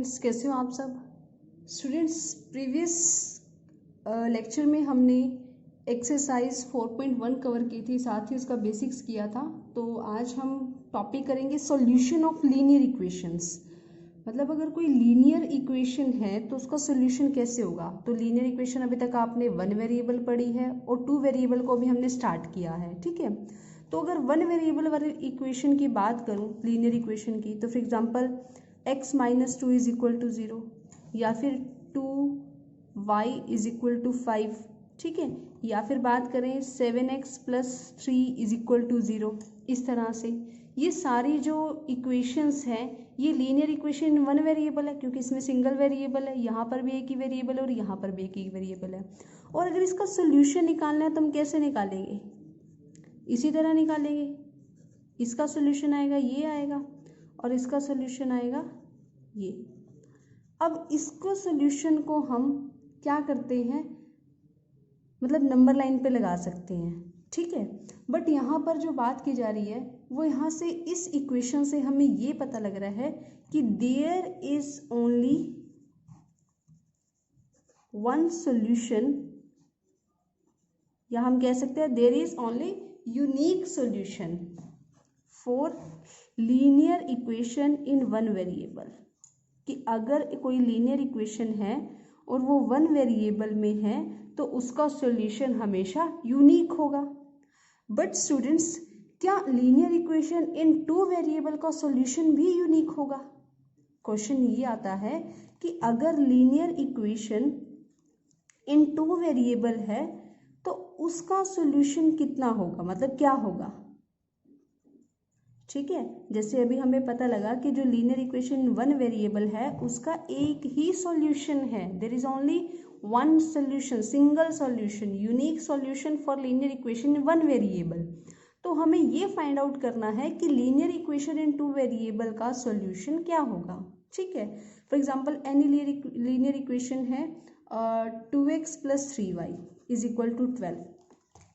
Students, कैसे हो आप सब। स्टूडेंट्स, प्रीवियस लेक्चर में हमने एक्सरसाइज 4.1 कवर की थी, साथ ही उसका बेसिक्स किया था। तो आज हम टॉपिक करेंगे सॉल्यूशन ऑफ लीनियर इक्वेशंस। मतलब अगर कोई लीनियर इक्वेशन है तो उसका सॉल्यूशन कैसे होगा। तो लीनियर इक्वेशन अभी तक आपने 1 वेरिएबल पढ़ी है और 2 वेरिएबल को भी हमने स्टार्ट किया है, ठीक है। तो अगर 1 वेरिएबल वाली इक्वेशन की बात करूं, लीनियर इक्वेशन की, तो for example x minus 2 is equal to 0 या फिर 2y इज इक्वल टू 5, ठीक है। या फिर बात करें 7x plus 3 is equal to 0। इस तरह से ये सारी जो इक्वेशंस हैं ये लीनियर इक्वेशन 1 वेरिएबल है, क्योंकि इसमें सिंगल वेरिएबल है। यहाँ पर भी एक ही वेरिएबल है और यहाँ पर भी एक ही वेरिएबल है। और अगर इसका सोल्यूशन निकालना है तो हम कैसे निकालेंगे, इसी तरह निकालेंगे। इसका सोल्यूशन आएगा ये आएगा और इसका सोल्यूशन आएगा ये। अब इसको सोल्यूशन को हम क्या करते हैं, मतलब नंबर लाइन पे लगा सकते हैं, ठीक है। बट यहाँ पर जो बात की जा रही है वो यहाँ से इस इक्वेशन से हमें ये पता लग रहा है कि there is only one solution, या हम कह सकते हैं there is only unique solution for linear equation in 1 variable. कि अगर कोई लीनियर इक्वेशन है और वो 1 वेरिएबल में है तो उसका सॉल्यूशन हमेशा यूनिक होगा। बट स्टूडेंट्स, क्या लीनियर इक्वेशन इन 2 वेरिएबल का सॉल्यूशन भी यूनिक होगा। क्वेश्चन ये आता है कि अगर लीनियर इक्वेशन इन 2 वेरिएबल है तो उसका सॉल्यूशन कितना होगा, मतलब क्या होगा, ठीक है। जैसे अभी हमें पता लगा कि जो लीनियर इक्वेशन 1 वेरिएबल है उसका एक ही सॉल्यूशन है। There is only one solution, single solution, unique solution for linear equation in 1 variable. तो हमें ये फाइंड आउट करना है कि लीनियर इक्वेशन इन 2 वेरिएबल का सॉल्यूशन क्या होगा, ठीक है। For example any linear equation है 2x plus 3y is equal to 12,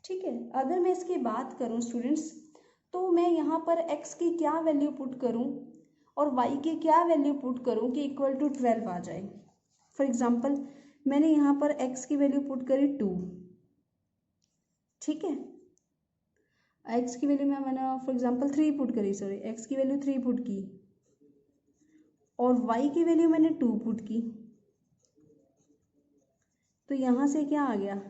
ठीक है। अगर मैं इसकी बात करूं स्टूडेंट्स, तो मैं यहाँ पर x की क्या वैल्यू पुट करूँ और y की क्या वैल्यू पुट करूँ कि इक्वल टू 12 आ जाए। फॉर एग्जांपल मैंने यहाँ पर x की वैल्यू पुट करी 2, ठीक है। x की वैल्यू मैंने फॉर एग्जांपल 3 पुट करी, सॉरी x की वैल्यू 3 पुट की और y की वैल्यू मैंने 2 पुट की। तो यहाँ से क्या आ गया,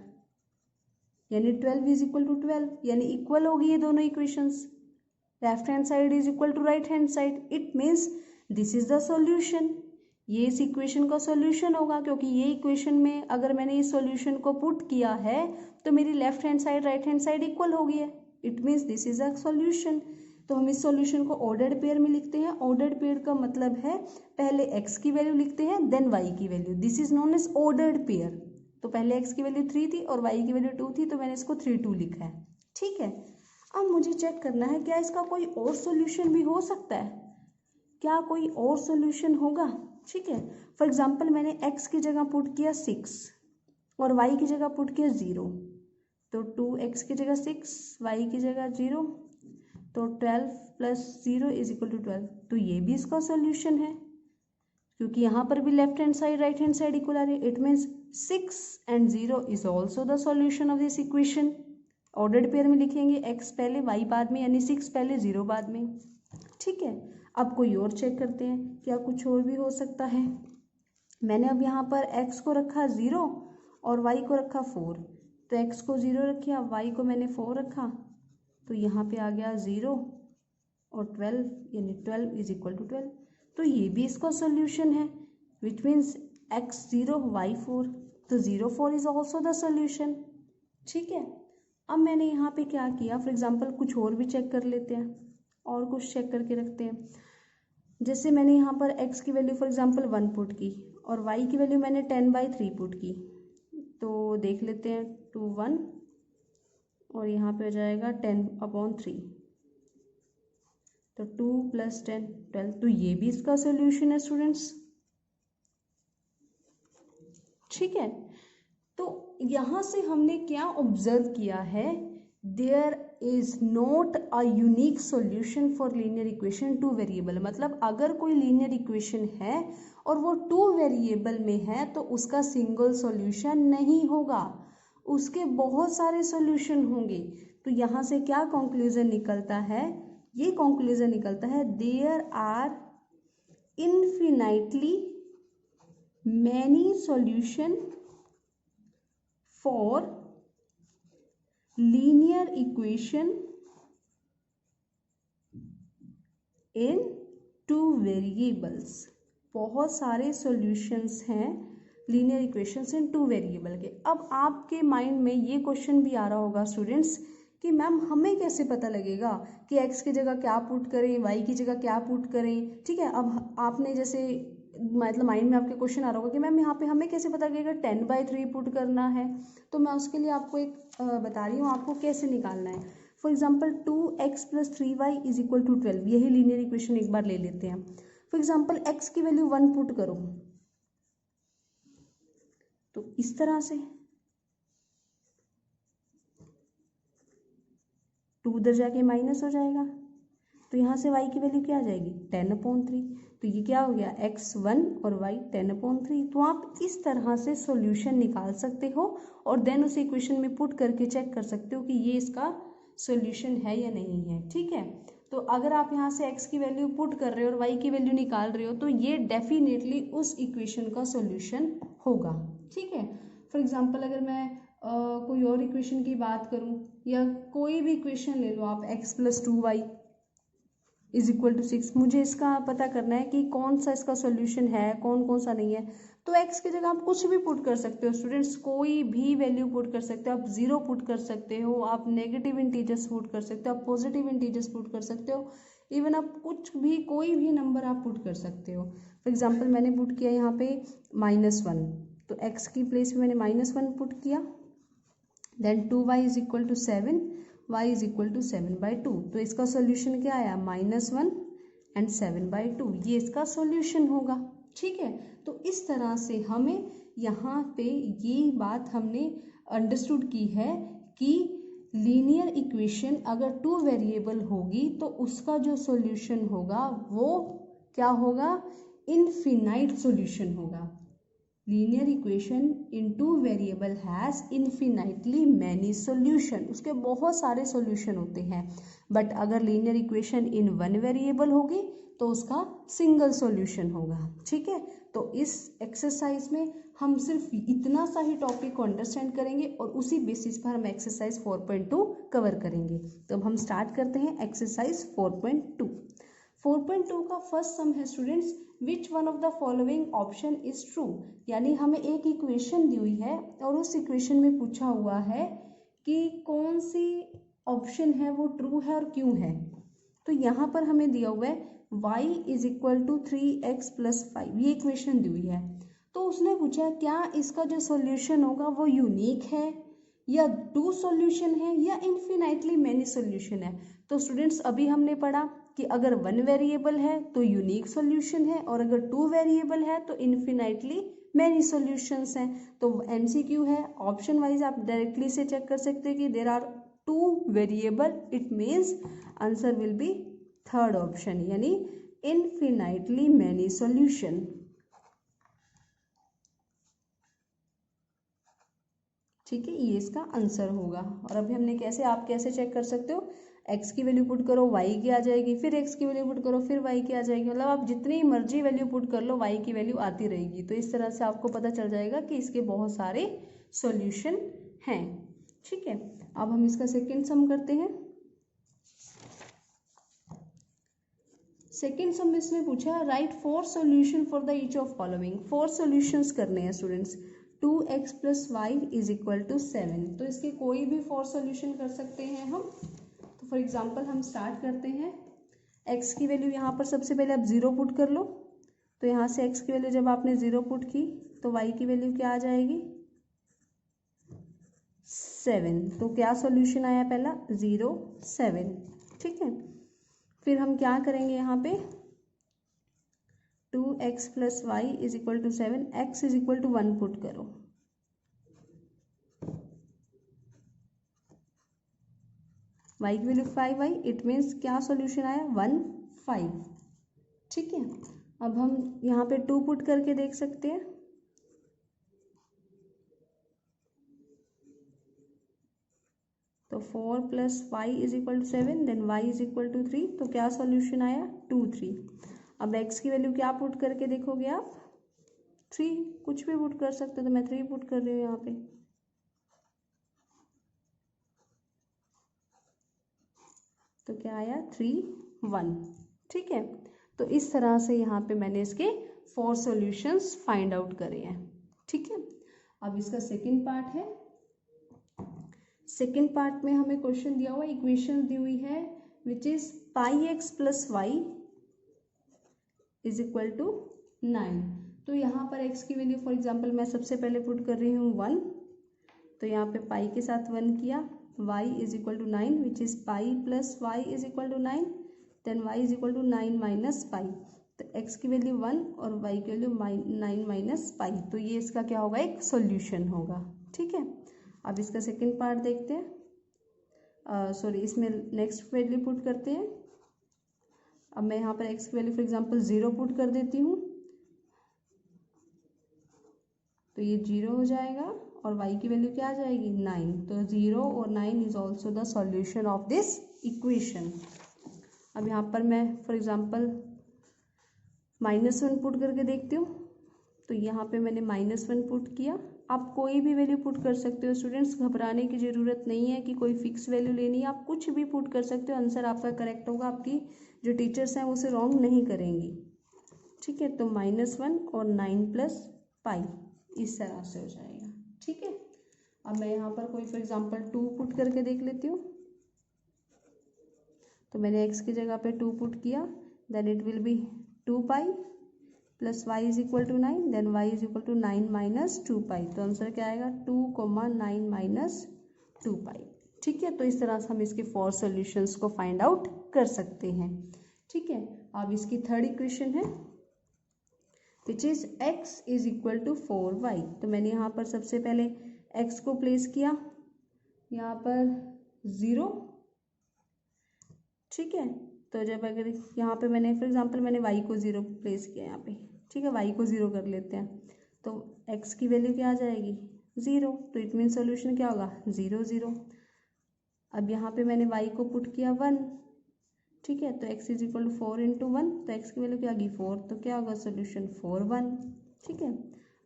यानी 12 इज इक्वल टू 12, यानी इक्वल हो गई ये दोनों equations. Left hand side is equal to right hand side, it means this is the solution. ये इस इक्वेशन का सॉल्यूशन होगा, क्योंकि ये इक्वेशन में अगर मैंने इस सॉल्यूशन को पुट किया है तो मेरी left hand side right hand side equal हो गई है, it means this is a solution. तो हम इस सॉल्यूशन को ऑर्डर्ड पेयर में लिखते हैं। ऑर्डर्ड पेयर का मतलब है पहले x की वैल्यू लिखते हैं देन y की value, this is known as ordered pair. तो पहले x की वैल्यू 3 थी और y की वैल्यू 2 थी, तो मैंने इसको 3 2 लिखा है, ठीक है। अब मुझे चेक करना है क्या इसका कोई और सॉल्यूशन भी हो सकता है, क्या कोई और सॉल्यूशन होगा, ठीक है। फॉर एग्जांपल मैंने x की जगह पुट किया 6 और y की जगह पुट किया 0, तो 2x की जगह 6, y की जगह 0, तो 12 प्लस 0 इज इक्वल टू 12। तो ये भी इसका सॉल्यूशन है, क्योंकि यहाँ पर भी left hand side right hand side equal आ रही है, it means 6 and 0 is also the solution of this equation. Ordered pair में लिखेंगे x पहले y बाद में, यानी 6 पहले 0 बाद में, ठीक है। अब कोई और चेक करते हैं, क्या कुछ और भी हो सकता है। मैंने अब यहाँ पर x को रखा 0 और y को रखा 4, तो x को 0 रखा, y को मैंने 4 रखा, तो यहाँ पे आ गया 0 और 12, यानी 12 इज इक्वल टू 12। तो ये भी इसका सोल्यूशन है, विच मीन्स x 0 y 4, तो 0 4 इज ऑल्सो द सोल्यूशन, ठीक है। अब मैंने यहाँ पे क्या किया, फॉर एग्जांपल कुछ और भी चेक कर लेते हैं और कुछ चेक करके रखते हैं। जैसे मैंने यहाँ पर x की वैल्यू फॉर एग्जांपल 1 पुट की और y की वैल्यू मैंने 10/3 पुट की, तो देख लेते हैं 2 1 और यहाँ पे हो जाएगा 10/3, तो 2 प्लस 10 12, तो ये भी इसका सोल्यूशन है स्टूडेंट्स, ठीक है। तो यहाँ से हमने क्या ऑब्जर्व किया है, there is not a unique solution for linear equation two variable. मतलब अगर कोई लीनियर इक्वेशन है और वो टू वेरिएबल में है तो उसका सिंगल सॉल्यूशन नहीं होगा, उसके बहुत सारे सॉल्यूशन होंगे। तो यहाँ से क्या कंक्लूजन निकलता है, ये कंक्लूजन निकलता है there are infinitely many solution for linear equation in two variables. बहुत सारे सॉल्यूशंस हैं linear equations in two variable के। अब आपके माइंड में ये क्वेश्चन भी आ रहा होगा स्टूडेंट्स कि मैम हमें कैसे पता लगेगा कि x की जगह क्या पुट करें, y की जगह क्या पुट करें। ठीक है, अब आपने जैसे मतलब माइंड में आपके क्वेश्चन आ रहा होगा कि मैम यहाँ पे हमें कैसे पता लगेगा 10/3 पुट करना है। तो मैं उसके लिए आपको एक बता रही हूँ आपको कैसे निकालना है। फॉर एग्जाम्पल 2x + 3y = 12, यही लीनियर इक्वेशन एक बार ले लेते हैं। फॉर एग्जाम्पल x की वैल्यू 1 पुट करो तो इस तरह से 2 उधर जाके माइनस हो जाएगा, तो यहाँ से y की वैल्यू क्या आ जाएगी 10/3। तो ये क्या हो गया x1 और y 10/3। तो आप इस तरह से सॉल्यूशन निकाल सकते हो और देन उसे इक्वेशन में पुट करके चेक कर सकते हो कि ये इसका सॉल्यूशन है या नहीं है। ठीक है, तो अगर आप यहाँ से x की वैल्यू पुट कर रहे हो और y की वैल्यू निकाल रहे हो तो ये डेफिनेटली उस इक्वेशन का सॉल्यूशन होगा। ठीक है, फॉर एग्जांपल अगर मैं कोई और इक्वेशन की बात करूं या कोई भी इक्वेशन ले लो आप, x + 2y = 6, मुझे इसका पता करना है कि कौन सा इसका सॉल्यूशन है कौन कौन सा नहीं है। तो x की जगह आप कुछ भी पुट कर सकते हो स्टूडेंट्स, कोई भी वैल्यू पुट कर सकते हो। आप 0 पुट कर सकते हो, आप नेगेटिव इंटीजर्स पुट कर सकते हो, आप पॉजिटिव इंटीजर्स पुट कर सकते हो, इवन आप कुछ भी कोई भी नंबर आप पुट कर सकते हो। फॉर एग्जाम्पल मैंने पुट किया यहाँ पे -1, तो x की प्लेस में मैंने -1 पुट किया। Then 2y = 7, y = 7/2। तो इसका सॉल्यूशन क्या आया -1 एंड 7/2, ये इसका सॉल्यूशन होगा। ठीक है, तो इस तरह से हमें यहाँ पे ये बात हमने अंडरस्टूड की है कि लीनियर इक्वेशन अगर टू वेरिएबल होगी तो उसका जो सॉल्यूशन होगा वो क्या होगा, इनफिनाइट सॉल्यूशन होगा। Linear equation in two variable has infinitely many solution, उसके बहुत सारे सॉल्यूशन होते हैं। बट अगर linear equation in one variable होगी तो उसका सिंगल सॉल्यूशन होगा। ठीक है, तो इस एक्सरसाइज में हम सिर्फ इतना सा ही टॉपिक को अंडरस्टैंड करेंगे और उसी बेसिस पर हम एक्सरसाइज 4.2 कवर करेंगे। तो अब हम स्टार्ट करते हैं एक्सरसाइज 4.2। 4.2 का फर्स्ट सम है students, which one of the following option is true. यानी हमें एक इक्वेशन दी हुई है और उस इक्वेशन में पूछा हुआ है कि कौन सी ऑप्शन है वो ट्रू है और क्यों है। तो यहाँ पर हमें दिया हुआ है y = 3x + 5, ये इक्वेशन दी हुई है। तो उसने पूछा क्या इसका जो सॉल्यूशन होगा वो यूनिक है या टू सॉल्यूशन है या इन्फिनाइटली मैनी सॉल्यूशन है। तो स्टूडेंट्स अभी हमने पढ़ा कि अगर वन वेरिएबल है तो यूनिक सॉल्यूशन है और अगर टू वेरिएबल है तो इन्फिनाइटली मैनी सॉल्यूशंस हैं। तो एमसीक्यू है, ऑप्शन वाइज आप डायरेक्टली से चेक कर सकते हैं कि there are two variable, it means answer will be third option, यानी इन्फिनाइटली मैनी सॉल्यूशन। ठीक है, ये इसका आंसर होगा। और अभी हमने कैसे, आप कैसे चेक कर सकते हो, x की वैल्यू पुट करो y की आ जाएगी, फिर x की वैल्यू पुट करो फिर y की आ जाएगी। मतलब आप जितनी मर्जी वैल्यू पुट कर लो y की वैल्यू आती रहेगी। तो इस तरह से आपको पता चल जाएगा कि इसके बहुत सारे सॉल्यूशन हैं। ठीक है, अब हम इसका सेकेंड सम करते हैं। सेकेंड सम में इसने पूछा right 4 solution for the each of following. 4 solutions करने हैं स्टूडेंट्स। 2x + y = 7। तो इसके कोई भी 4 सॉल्यूशन कर सकते हैं हम। तो फॉर एग्जांपल हम स्टार्ट करते हैं। x की वैल्यू यहाँ पर सबसे पहले आप 0 पुट कर लो। तो यहाँ से x की वैल्यू जब आपने 0 पुट की तो y की वैल्यू क्या आ जाएगी 7। तो क्या सॉल्यूशन आया पहला 0 7। ठीक है, फिर हम क्या करेंगे यहाँ पे 2x + y = 7, x = 1 पुट करो। y की वैल्यू 5y, इट मीन्स क्या सॉल्यूशन आया 1 5। ठीक है, अब हम यहाँ पे 2 पुट करके देख सकते हैं। तो 4 + y = 7, देन y = 3, तो क्या सॉल्यूशन आया 2 3। अब x की वैल्यू क्या पुट करके देखोगे आप 3, कुछ भी पुट कर सकते हो, तो मैं 3 पुट कर रही हूँ यहाँ पे। तो क्या आया 3 1। ठीक है, तो इस तरह से यहाँ पे मैंने इसके 4 सॉल्यूशंस फाइंड आउट करे हैं। ठीक है, अब इसका सेकंड पार्ट है। सेकंड पार्ट में हमें क्वेश्चन दिया हुआ, इक्वेशन दी हुई है विच इज πx + y = 9। तो यहाँ पर x की वैल्यू फॉर एग्जांपल मैं सबसे पहले पुट कर रही हूँ 1, तो यहाँ पे पाई के साथ 1 किया, y = 9 which is π + y = 9, then y = 9 - pi. तो x की वैल्यू 1 और y की वैल्यू 9 - पाई, तो ये इसका क्या होगा एक सॉल्यूशन होगा। ठीक है, अब इसका सेकंड पार्ट देखते हैं। सॉरी, इसमें नेक्स्ट वैल्यू पुट करते हैं। अब मैं यहाँ पर x की वैल्यू फॉर एग्जांपल 0 पुट कर देती हूँ, तो ये 0 हो जाएगा, और y की वैल्यू क्या आ जाएगी 9। तो 0 और 9 is also the solution of this equation. अब यहाँ पर मैं फॉर एग्जांपल -1 पुट करके देखती हूँ, तो यहाँ पे मैंने -1 पुट किया। आप कोई भी वैल्यू पुट कर सकते हो स्टूडेंट्स, घबराने की ज़रूरत नहीं है कि कोई फिक्स वैल्यू लेनी है, आप कुछ भी पुट कर सकते हो, आंसर आपका करेक्ट होगा, आपकी जो टीचर्स हैं वो उसे रॉन्ग नहीं करेंगी। ठीक है, तो -1 और 9 + पाई इस तरह से हो जाएगा। ठीक है, अब मैं यहाँ पर कोई फॉर एग्जांपल 2 पुट करके देख लेती हूँ। तो मैंने x की जगह पे 2 पुट किया, then it will be 2 pi + y = 9, then y = 9 - 2 pi. तो आंसर क्या आएगा 2, 9 - 2 पाई। ठीक है, तो इस तरह से हम इसके 4 सॉल्यूशंस को फाइंड आउट कर सकते हैं। ठीक है, अब इसकी थर्ड इक्वेशन है विच इज x = 4y। तो मैंने यहाँ पर सबसे पहले x को प्लेस किया यहाँ पर 0। ठीक है, तो जब अगर यहाँ पे मैंने फॉर एग्जांपल मैंने y को 0 प्लेस किया यहाँ पे। ठीक है, y को 0 कर लेते हैं, तो x की वैल्यू क्या आ जाएगी 0, तो इट मीन सॉल्यूशन क्या होगा 0 0। अब यहाँ पे मैंने y को पुट किया 1। ठीक है, तो x = 4 × 1, तो x की वैल्यू क्या आ गई 4, तो क्या होगा सॉल्यूशन 4 1। ठीक है,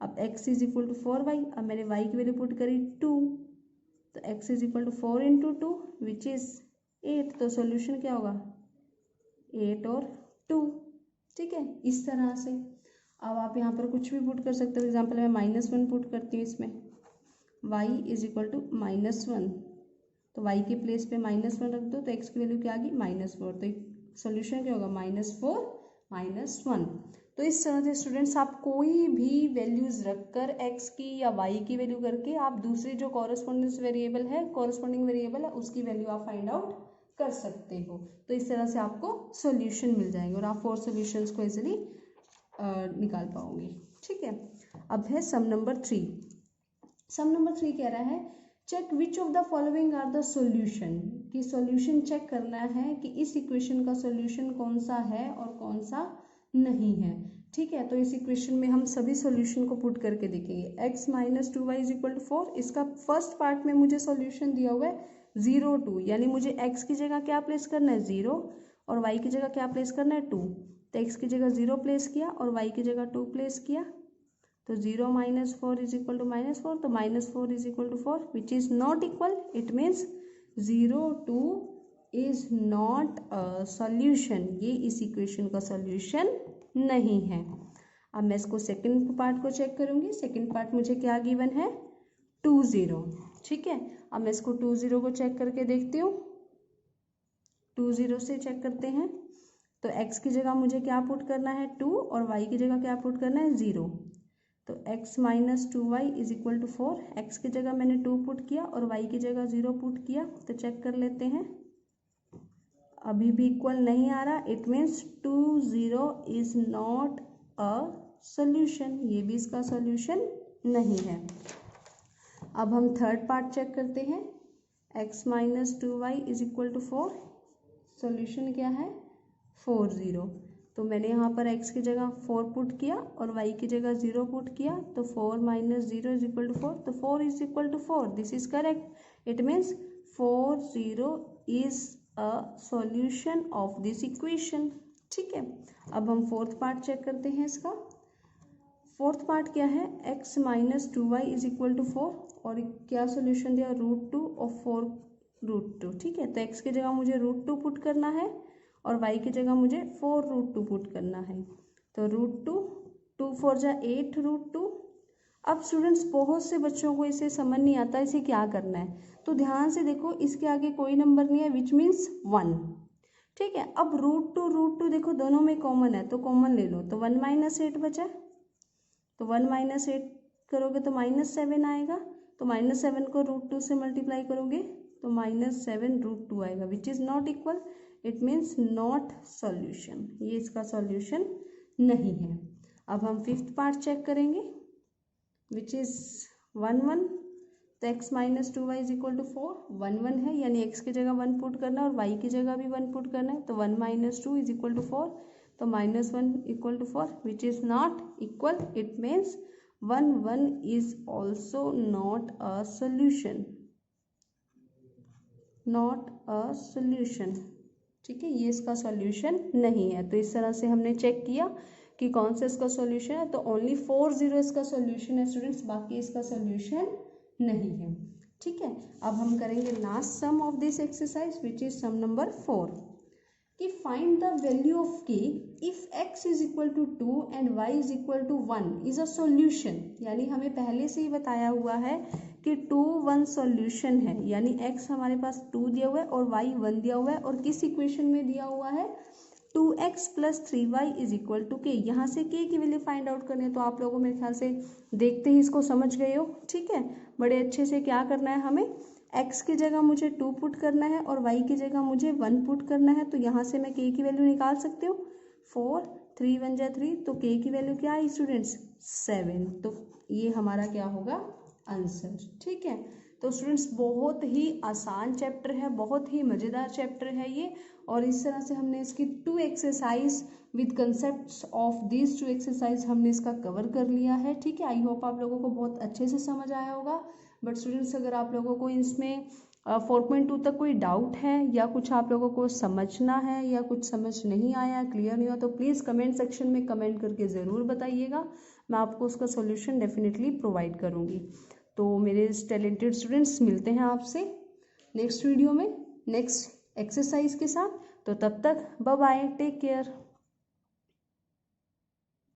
अब x = 4y, अब मैंने y की वैल्यू पुट करी 2, तो x = 4 × 2 विच इज 8, तो सॉल्यूशन क्या होगा 8 और 2। ठीक है, इस तरह से अब आप यहाँ पर कुछ भी पुट कर सकते हो। एग्जांपल मैं -1 पुट करती हूँ इसमें, y = -1, तो y के प्लेस पे -1 रख दो, तो x की वैल्यू क्या आ गई -4, तो सॉल्यूशन क्या होगा -4 - 1। तो इस तरह से स्टूडेंट्स आप कोई भी वैल्यूज रखकर x की या y की वैल्यू करके आप दूसरी जो कॉरस्पॉन्डिंग वेरिएबल है उसकी वैल्यू आप फाइंड आउट कर सकते हो। तो इस तरह से आपको सॉल्यूशन मिल जाएंगे और आप 4 सॉल्यूशंस को इजीली निकाल पाओगे। ठीक है, अब है सम नंबर 3। सम नंबर 3 कह रहा है check which of the following are the solution, कि सॉल्यूशन चेक करना है कि इस इक्वेशन का सॉल्यूशन कौन सा है और कौन सा नहीं है। ठीक है, तो इस इक्वेशन में हम सभी सॉल्यूशन को पुट करके देखेंगे। x - 2y = 4, इसका फर्स्ट पार्ट में मुझे सॉल्यूशन दिया हुआ है 0 2, यानी मुझे x की जगह क्या प्लेस करना है 0 और y की जगह क्या प्लेस करना है 2। तो x की जगह 0 प्लेस किया और y की जगह 2 प्लेस किया, तो 0 - 4 = -4, तो -4 = 4 which is not equal, it means 0 2 is not a solution, ये इस इक्वेशन का सॉल्यूशन नहीं है। अब मैं इसको सेकंड पार्ट को चेक करूंगी। सेकंड पार्ट मुझे क्या गिवन है 2 0। ठीक है, अब मैं इसको 2 0 को चेक करके देखती हूँ। 2 0 से चेक करते हैं, तो x की जगह मुझे क्या पुट करना है 2 और y की जगह क्या पुट करना है 0। तो x - 2y = 4, x की जगह मैंने 2 पुट किया और y की जगह 0 पुट किया, तो चेक कर लेते हैं। अभी भी इक्वल नहीं आ रहा, it means 2 0 is not a solution, ये भी इसका सॉल्यूशन नहीं है। अब हम थर्ड पार्ट चेक करते हैं। x minus 2y is equal to 4। Solution क्या है 4 0। तो मैंने यहाँ पर x की जगह 4 पुट किया और y की जगह 0 पुट किया, तो 4 माइनस 0 इज इक्वल टू 4, तो 4 is equal to 4, this is correct. It means 4 0 is a solution of this equation. ठीक है, अब हम फोर्थ पार्ट चेक करते हैं इसका। फोर्थ पार्ट क्या है, x minus 2y is equal to 4, और क्या सोल्यूशन दिया, √2 ऑफ 4 √2। ठीक है, तो x की जगह मुझे √2 पुट करना है और y की जगह मुझे 4 √2 पुट करना है। तो √2, 2 4 जा 8 √2। अब स्टूडेंट्स बहुत से बच्चों को इसे समझ नहीं आता इसे क्या करना है, तो ध्यान से देखो, इसके आगे कोई नंबर नहीं है विच मीन्स 1। ठीक है, अब √2 देखो दोनों में कॉमन है, तो कॉमन ले लो, तो 1 माइनस 8 बचा, तो 1 माइनस 8 करोगे तो -7 आएगा, तो -7 को √2 से मल्टीप्लाई करोगे तो -7 √2 आएगा, विच is not equal, it means not solution, ये इसका सॉल्यूशन नहीं है। अब हम फिफ्थ पार्ट चेक करेंगे विच इज़ 1 1। तो x minus 2y is equal to 4, 1 1 है, यानी x की जगह 1 पुट करना है और y की जगह भी 1 पुट करना है, तो 1 माइनस 2 इज इक्वल टू 4, तो -1 equal to 4 which is not equal, it means 1 1 is also not a solution, not a solution. ठीक है, ये इसका सॉल्यूशन नहीं है। तो इस तरह से हमने चेक किया कि कौन सा इसका सॉल्यूशन है, तो ओनली 4 0 इसका सॉल्यूशन है स्टूडेंट्स, बाकी इसका सॉल्यूशन नहीं है। ठीक है, अब हम करेंगे last sum of this exercise which is sum number 4, कि find the value of k if x is equal to 2 and y is equal to 1 is a solution. यानी हमें पहले से ही बताया हुआ है कि 2 1 सॉल्यूशन है, यानी x हमारे पास 2 दिया हुआ है और y 1 दिया हुआ है, और किस इक्वेशन में दिया हुआ है 2x plus 3y is equal to k। यहाँ से k की वैल्यू फाइंड आउट करनी है, तो आप लोगों मेरे ख्याल से देखते ही इसको समझ गए हो। ठीक है, बड़े अच्छे से क्या करना है, हमें x की जगह मुझे 2 पुट करना है और y की जगह मुझे 1 पुट करना है, तो यहाँ से मैं k की वैल्यू निकाल सकती हूँ, 4 3 1 जा 3, तो k की वैल्यू क्या आई स्टूडेंट्स 7, तो ये हमारा क्या होगा आंसर। ठीक है, तो स्टूडेंट्स बहुत ही आसान चैप्टर है, बहुत ही मज़ेदार चैप्टर है ये, और इस तरह से हमने इसकी 2 exercise with concepts of this 2 exercise हमने इसका कवर कर लिया है। ठीक है, आई होप आप लोगों को बहुत अच्छे से समझ आया होगा। बट स्टूडेंट्स अगर आप लोगों को इसमें 4.2 तक कोई डाउट है या कुछ आप लोगों को समझना है या कुछ समझ नहीं आया, क्लियर नहीं हुआ, तो प्लीज़ कमेंट सेक्शन में कमेंट करके ज़रूर बताइएगा, मैं आपको उसका सॉल्यूशन डेफिनेटली प्रोवाइड करूँगी। तो मेरे टैलेंटेड स्टूडेंट्स मिलते हैं आपसे नेक्स्ट वीडियो में नेक्स्ट एक्सरसाइज के साथ, तो तब तक बाय बाय, टेक केयर।